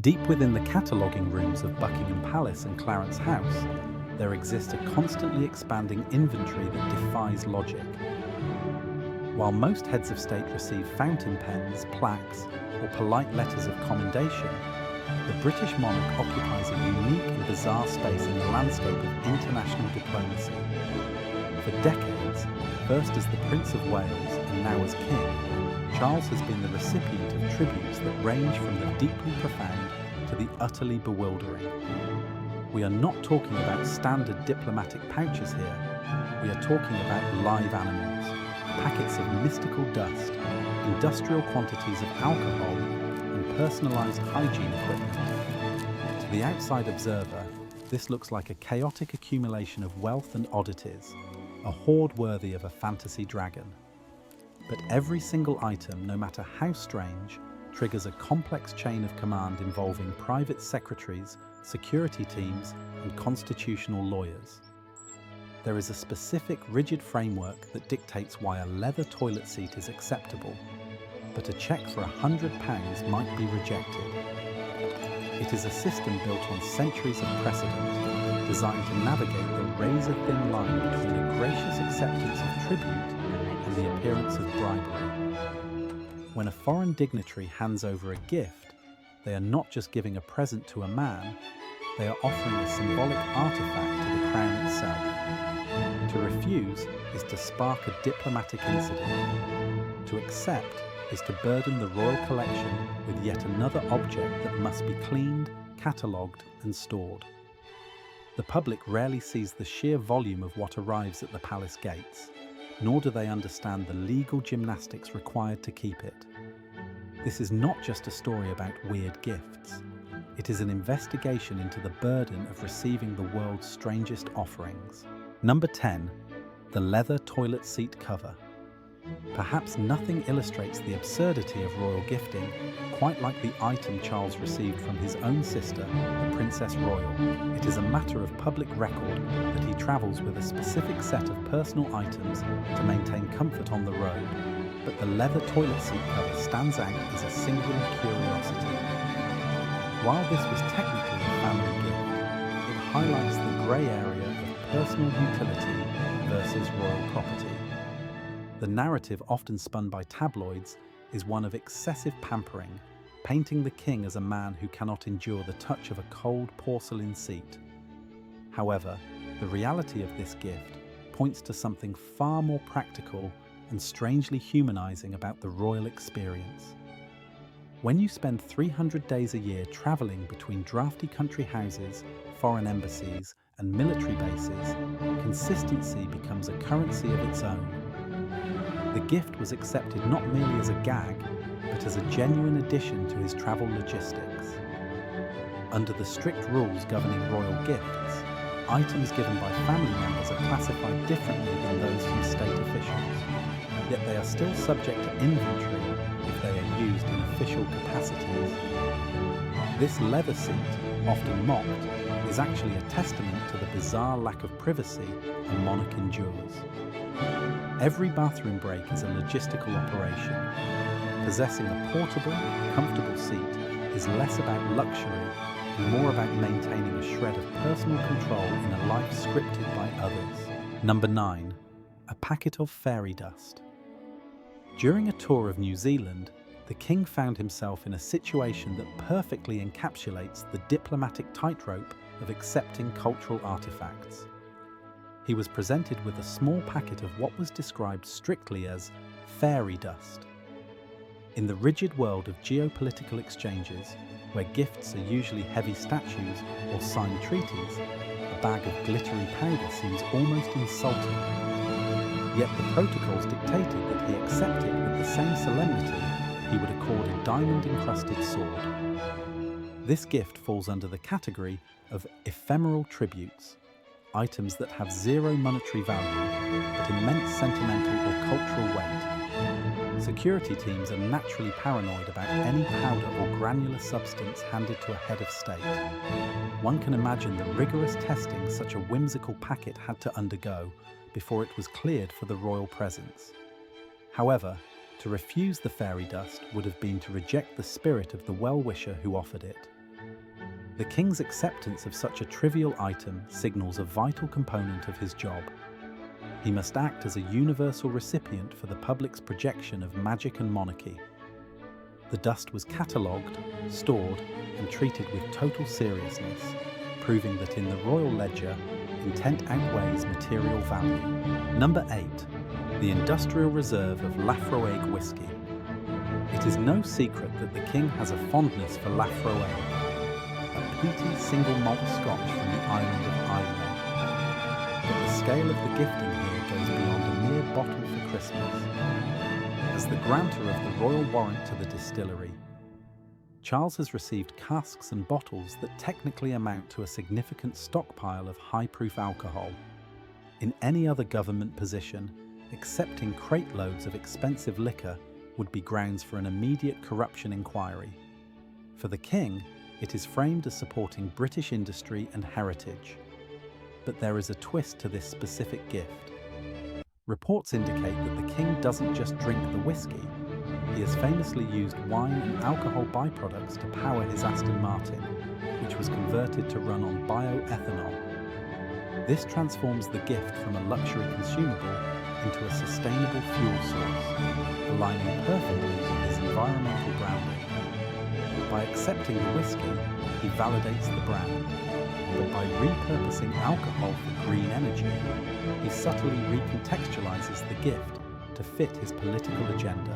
Deep within the cataloguing rooms of Buckingham Palace and Clarence House, there exists a constantly expanding inventory that defies logic. While most heads of state receive fountain pens, plaques, or polite letters of commendation, the British monarch occupies a unique and bizarre space in the landscape of international diplomacy. For decades, first as the Prince of Wales and now as King, Charles has been the recipient of tributes that range from the deeply profound to the utterly bewildering. We are not talking about standard diplomatic pouches here. We are talking about live animals, packets of mystical dust, industrial quantities of alcohol, and personalised hygiene equipment. To the outside observer, this looks like a chaotic accumulation of wealth and oddities, a hoard worthy of a fantasy dragon. But every single item, no matter how strange, triggers a complex chain of command involving private secretaries, security teams, and constitutional lawyers. There is a specific, rigid framework that dictates why a leather toilet seat is acceptable, but a cheque for £100 might be rejected. It is a system built on centuries of precedent, designed to navigate the razor-thin line between a gracious acceptance of tribute and the appearance of bribery. When a foreign dignitary hands over a gift, they are not just giving a present to a man, they are offering a symbolic artifact to the crown itself. To refuse is to spark a diplomatic incident. To accept is to burden the royal collection with yet another object that must be cleaned, catalogued, and stored. The public rarely sees the sheer volume of what arrives at the palace gates, nor do they understand the legal gymnastics required to keep it. This is not just a story about weird gifts. It is an investigation into the burden of receiving the world's strangest offerings. Number 10. The leather toilet seat cover. Perhaps nothing illustrates the absurdity of royal gifting quite like the item Charles received from his own sister, the Princess Royal. It is a matter of public record that he travels with a specific set of personal items to maintain comfort on the road, but the leather toilet seat cover stands out as a singular curiosity. While this was technically a family gift, it highlights the grey area of personal utility versus royal property. The narrative often spun by tabloids is one of excessive pampering, painting the king as a man who cannot endure the touch of a cold porcelain seat. However, the reality of this gift points to something far more practical and strangely humanizing about the royal experience. When you spend 300 days a year traveling between drafty country houses, foreign embassies, and military bases, consistency becomes a currency of its own. The gift was accepted not merely as a gag, but as a genuine addition to his travel logistics. Under the strict rules governing royal gifts, items given by family members are classified differently than those from state officials, yet they are still subject to inventory if they are used in official capacities. This leather seat, often mocked, is actually a testament to the bizarre lack of privacy a monarch endures. Every bathroom break is a logistical operation. Possessing a portable, comfortable seat is less about luxury and more about maintaining a shred of personal control in a life scripted by others. Number 9. A packet of fairy dust. During a tour of New Zealand, the king found himself in a situation that perfectly encapsulates the diplomatic tightrope of accepting cultural artifacts. He was presented with a small packet of what was described strictly as fairy dust. In the rigid world of geopolitical exchanges, where gifts are usually heavy statues or signed treaties, a bag of glittery powder seems almost insulting. Yet the protocols dictated that he accept it with the same solemnity he would accord a diamond-encrusted sword. This gift falls under the category of ephemeral tributes, items that have zero monetary value, but immense sentimental or cultural weight. Security teams are naturally paranoid about any powder or granular substance handed to a head of state. One can imagine the rigorous testing such a whimsical packet had to undergo before it was cleared for the royal presence. However, to refuse the fairy dust would have been to reject the spirit of the well-wisher who offered it. The king's acceptance of such a trivial item signals a vital component of his job. He must act as a universal recipient for the public's projection of magic and monarchy. The dust was catalogued, stored, and treated with total seriousness, proving that in the royal ledger, intent outweighs material value. Number 8. The Industrial Reserve of Laphroaig whisky. It is no secret that the king has a fondness for Laphroaig, a peaty single malt scotch from the island of Ireland. But the scale of the gifting here goes beyond a mere bottle for Christmas. As the grantor of the royal warrant to the distillery, Charles has received casks and bottles that technically amount to a significant stockpile of high-proof alcohol. In any other government position, accepting crate loads of expensive liquor would be grounds for an immediate corruption inquiry. For the king, it is framed as supporting British industry and heritage. But there is a twist to this specific gift. Reports indicate that the king doesn't just drink the whiskey. He has famously used wine and alcohol byproducts to power his Aston Martin, which was converted to run on bioethanol. This transforms the gift from a luxury consumable into a sustainable fuel source, aligning perfectly with his environmental branding. By accepting the whiskey, he validates the brand, but by repurposing alcohol for green energy, he subtly recontextualizes the gift to fit his political agenda.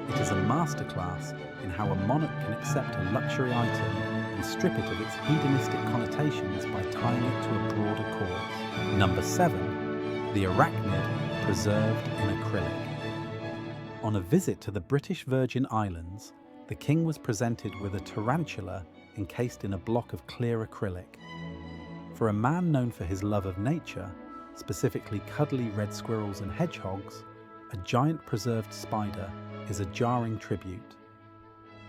It is a masterclass in how a monarch can accept a luxury item and strip it of its hedonistic connotations by tying it to a broader cause. Number 7. The arachnid preserved in acrylic. On a visit to the British Virgin Islands, the king was presented with a tarantula encased in a block of clear acrylic. For a man known for his love of nature, specifically cuddly red squirrels and hedgehogs, a giant preserved spider is a jarring tribute.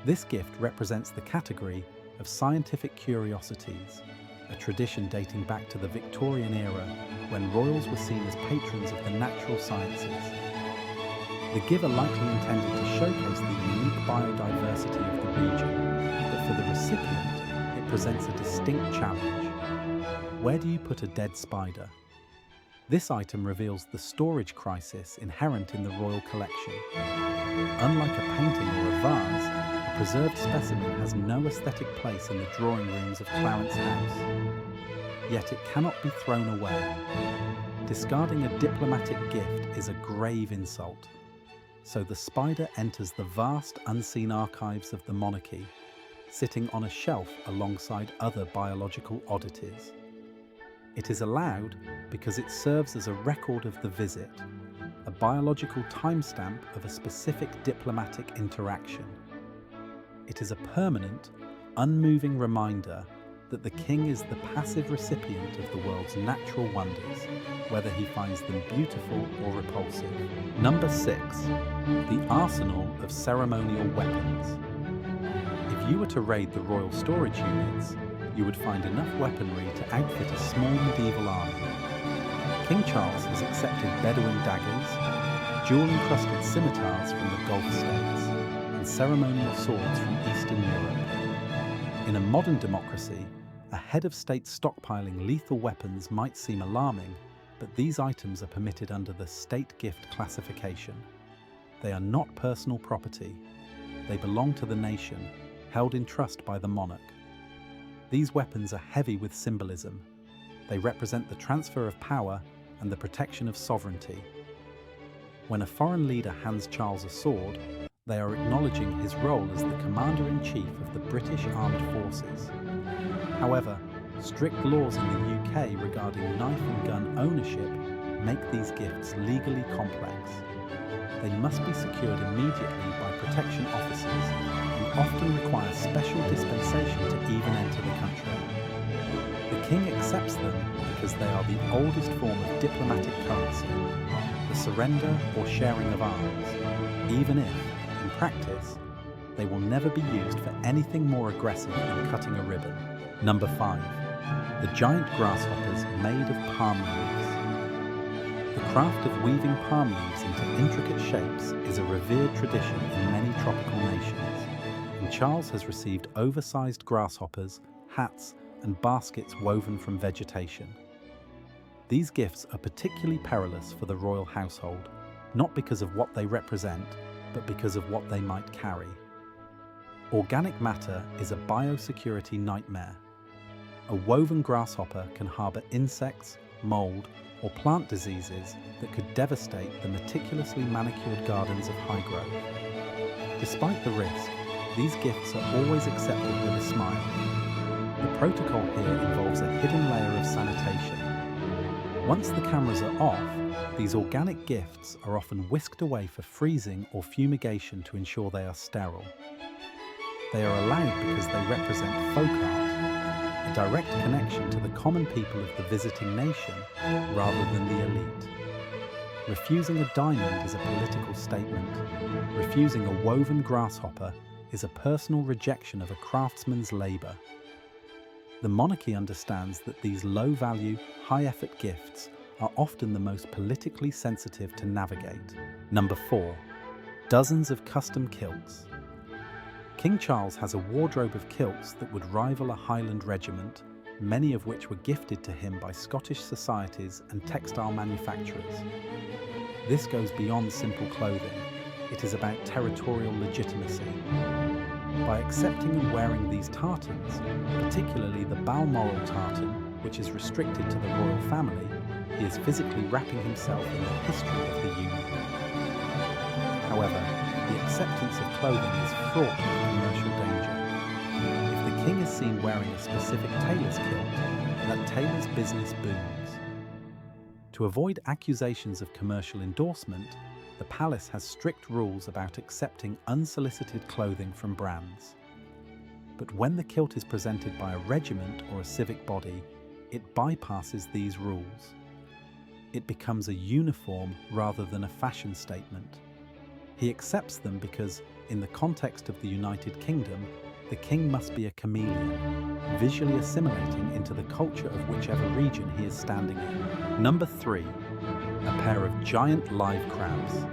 This gift represents the category of scientific curiosities, a tradition dating back to the Victorian era when royals were seen as patrons of the natural sciences. The giver likely intended to showcase the unique biodiversity of the region, but for the recipient, it presents a distinct challenge. Where do you put a dead spider? This item reveals the storage crisis inherent in the royal collection. Unlike a painting or a vase, a preserved specimen has no aesthetic place in the drawing rooms of Clarence House. Yet it cannot be thrown away. Discarding a diplomatic gift is a grave insult. So the spider enters the vast unseen archives of the monarchy, sitting on a shelf alongside other biological oddities. It is allowed because it serves as a record of the visit, a biological timestamp of a specific diplomatic interaction. It is a permanent, unmoving reminder that the king is the passive recipient of the world's natural wonders, whether he finds them beautiful or repulsive. Number 6. The arsenal of ceremonial weapons. If you were to raid the royal storage units, you would find enough weaponry to outfit a small medieval army. King Charles has accepted Bedouin daggers, jewel-encrusted scimitars from the Gulf states, and ceremonial swords from Eastern Europe. In a modern democracy, a head of state stockpiling lethal weapons might seem alarming, but these items are permitted under the state gift classification. They are not personal property. They belong to the nation, held in trust by the monarch. These weapons are heavy with symbolism. They represent the transfer of power and the protection of sovereignty. When a foreign leader hands Charles a sword, they are acknowledging his role as the Commander-in-Chief of the British Armed Forces. However, strict laws in the UK regarding knife and gun ownership make these gifts legally complex. They must be secured immediately by protection officers and often require special dispensation to even enter the country. The king accepts them because they are the oldest form of diplomatic currency, the surrender or sharing of arms, even if, in practice, they will never be used for anything more aggressive than cutting a ribbon. Number 5. The giant grasshoppers made of palm leaves. The craft of weaving palm leaves into intricate shapes is a revered tradition in many tropical nations, and Charles has received oversized grasshoppers hats, and baskets woven from vegetation. These gifts are particularly perilous for the royal household, not because of what they represent, but because of what they might carry. Organic matter is a biosecurity nightmare. A woven grasshopper can harbour insects, mould, or plant diseases that could devastate the meticulously manicured gardens of Highgrove. Despite the risk, these gifts are always accepted with a smile. The protocol here involves a hidden layer of sanitation. Once the cameras are off, these organic gifts are often whisked away for freezing or fumigation to ensure they are sterile. They are allowed because they represent folk art, a direct connection to the common people of the visiting nation rather than the elite. Refusing a diamond is a political statement. Refusing a woven grasshopper is a personal rejection of a craftsman's labour. The monarchy understands that these low-value, high-effort gifts are often the most politically sensitive to navigate. Number 4. Dozens of custom kilts. King Charles has a wardrobe of kilts that would rival a Highland regiment, many of which were gifted to him by Scottish societies and textile manufacturers. This goes beyond simple clothing. It is about territorial legitimacy. By accepting and wearing these tartans, particularly the Balmoral tartan, which is restricted to the royal family, he is physically wrapping himself in the history of the Union. However, the acceptance of clothing is fraught with commercial danger. If the king is seen wearing a specific tailor's kilt, that tailor's business booms. To avoid accusations of commercial endorsement, the palace has strict rules about accepting unsolicited clothing from brands. But when the kilt is presented by a regiment or a civic body, it bypasses these rules. It becomes a uniform rather than a fashion statement. He accepts them because, in the context of the United Kingdom, the king must be a chameleon, visually assimilating into the culture of whichever region he is standing in. Number 3. A pair of giant live crabs.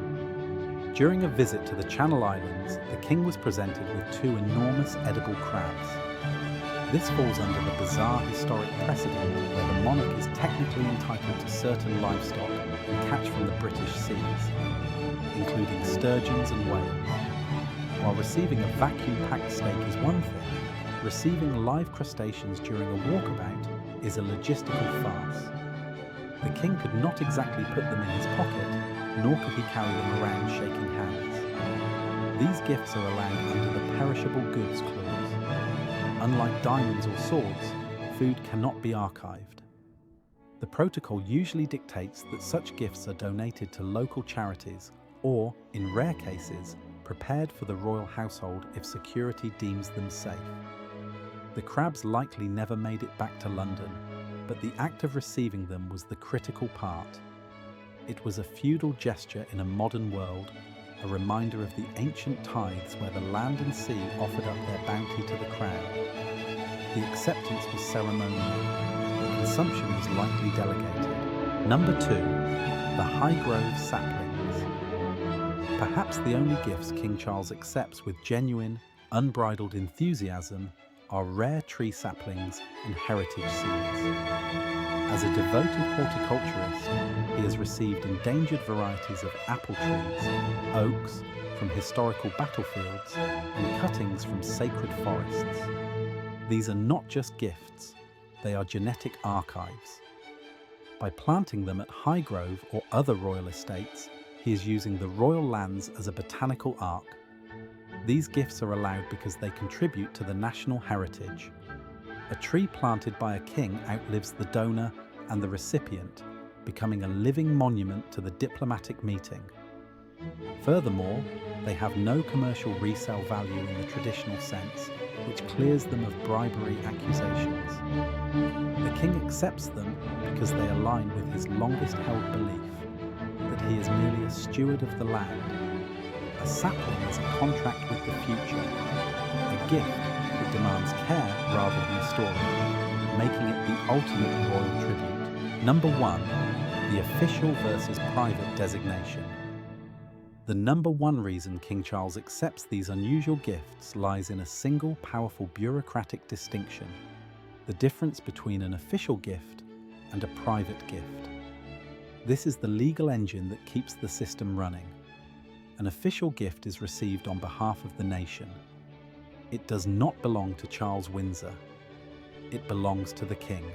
During a visit to the Channel Islands, the king was presented with 2 enormous edible crabs. This falls under the bizarre historic precedent where the monarch is technically entitled to certain livestock and catch from the British seas, including sturgeons and whales. While receiving a vacuum-packed steak is one thing, receiving live crustaceans during a walkabout is a logistical farce. The king could not exactly put them in his pocket, nor could he carry them around shaking hands. These gifts are allowed under the Perishable Goods Clause. Unlike diamonds or swords, food cannot be archived. The protocol usually dictates that such gifts are donated to local charities or, in rare cases, prepared for the royal household if security deems them safe. The crabs likely never made it back to London, but the act of receiving them was the critical part. It was a feudal gesture in a modern world, a reminder of the ancient tithes where the land and sea offered up their bounty to the crown. The acceptance was ceremonial. The consumption was likely delegated. Number 2. The Highgrove saplings. Perhaps the only gifts King Charles accepts with genuine, unbridled enthusiasm are rare tree saplings and heritage seeds. As a devoted horticulturist, he has received endangered varieties of apple trees, oaks from historical battlefields, and cuttings from sacred forests. These are not just gifts, they are genetic archives. By planting them at Highgrove or other royal estates, he is using the royal lands as a botanical ark. These gifts are allowed because they contribute to the national heritage. A tree planted by a king outlives the donor and the recipient, becoming a living monument to the diplomatic meeting. Furthermore, they have no commercial resale value in the traditional sense, which clears them of bribery accusations. The king accepts them because they align with his longest-held belief, that he is merely a steward of the land. A sapling is a contract with the future, a gift that demands care rather than storage, making it the ultimate royal tribute. Number 1. The official versus private designation. The number 1 reason King Charles accepts these unusual gifts lies in a single powerful bureaucratic distinction. the difference between an official gift and a private gift. This is the legal engine that keeps the system running. An official gift is received on behalf of the nation. It does not belong to Charles Windsor. It belongs to the king.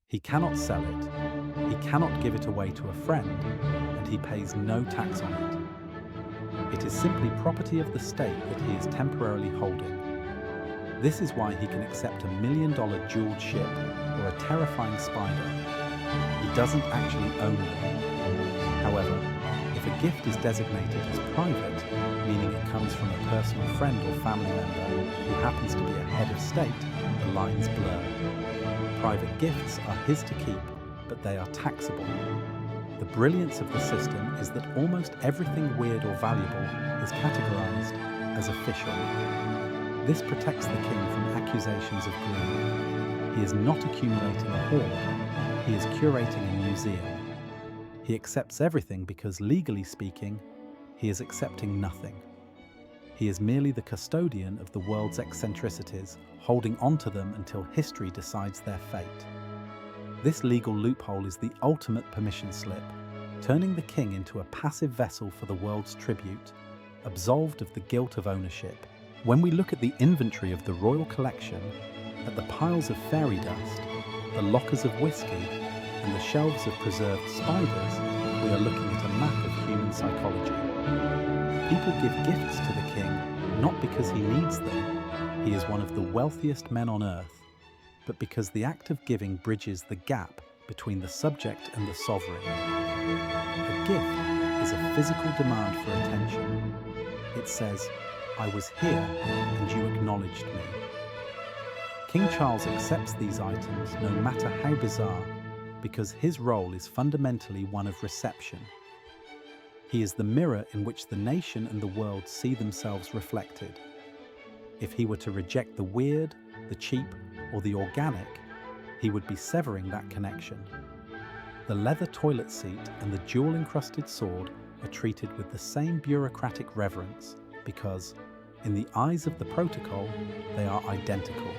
He cannot sell it, he cannot give it away to a friend, and he pays no tax on it. It is simply property of the state that he is temporarily holding. This is why he can accept $1 million jeweled ship or a terrifying spider. He doesn't actually own them. However, if a gift is designated as private, meaning it comes from a personal friend or family member who happens to be a head of state, the lines blur. Private gifts are his to keep, but they are taxable. The brilliance of the system is that almost everything weird or valuable is categorized as official. This protects the king from accusations of greed. He is not accumulating a hoard, he is curating a museum. He accepts everything because, legally speaking, he is accepting nothing. He is merely the custodian of the world's eccentricities, holding on to them until history decides their fate. This legal loophole is the ultimate permission slip, turning the king into a passive vessel for the world's tribute, absolved of the guilt of ownership. When we look at the inventory of the royal collection, at the piles of fairy dust, the lockers of whisky, and the shelves of preserved spiders, we are looking at a map of human psychology. People give gifts to the king not because he needs them, he is one of the wealthiest men on earth, but because the act of giving bridges the gap between the subject and the sovereign. A gift is a physical demand for attention. It says, "I was here and you acknowledged me." King Charles accepts these items no matter how bizarre, because his role is fundamentally one of reception. He is the mirror in which the nation and the world see themselves reflected. If he were to reject the weird, the cheap, or the organic, he would be severing that connection. The leather toilet seat and the jewel-encrusted sword are treated with the same bureaucratic reverence because, in the eyes of the protocol, they are identical.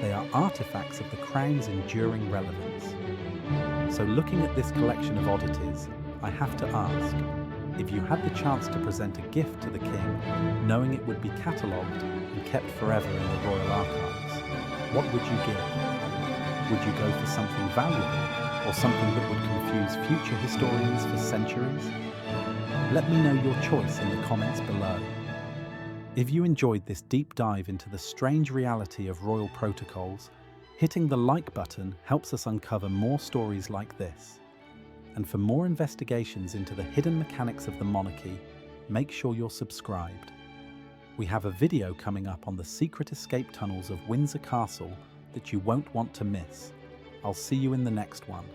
They are artifacts of the crown's enduring relevance. So looking at this collection of oddities, I have to ask, if you had the chance to present a gift to the king, knowing it would be catalogued and kept forever in the royal archives, what would you give? Would you go for something valuable or something that would confuse future historians for centuries? Let me know your choice in the comments below. If you enjoyed this deep dive into the strange reality of royal protocols, hitting the like button helps us uncover more stories like this. And for more investigations into the hidden mechanics of the monarchy, make sure you're subscribed. We have a video coming up on the secret escape tunnels of Windsor Castle that you won't want to miss. I'll see you in the next one.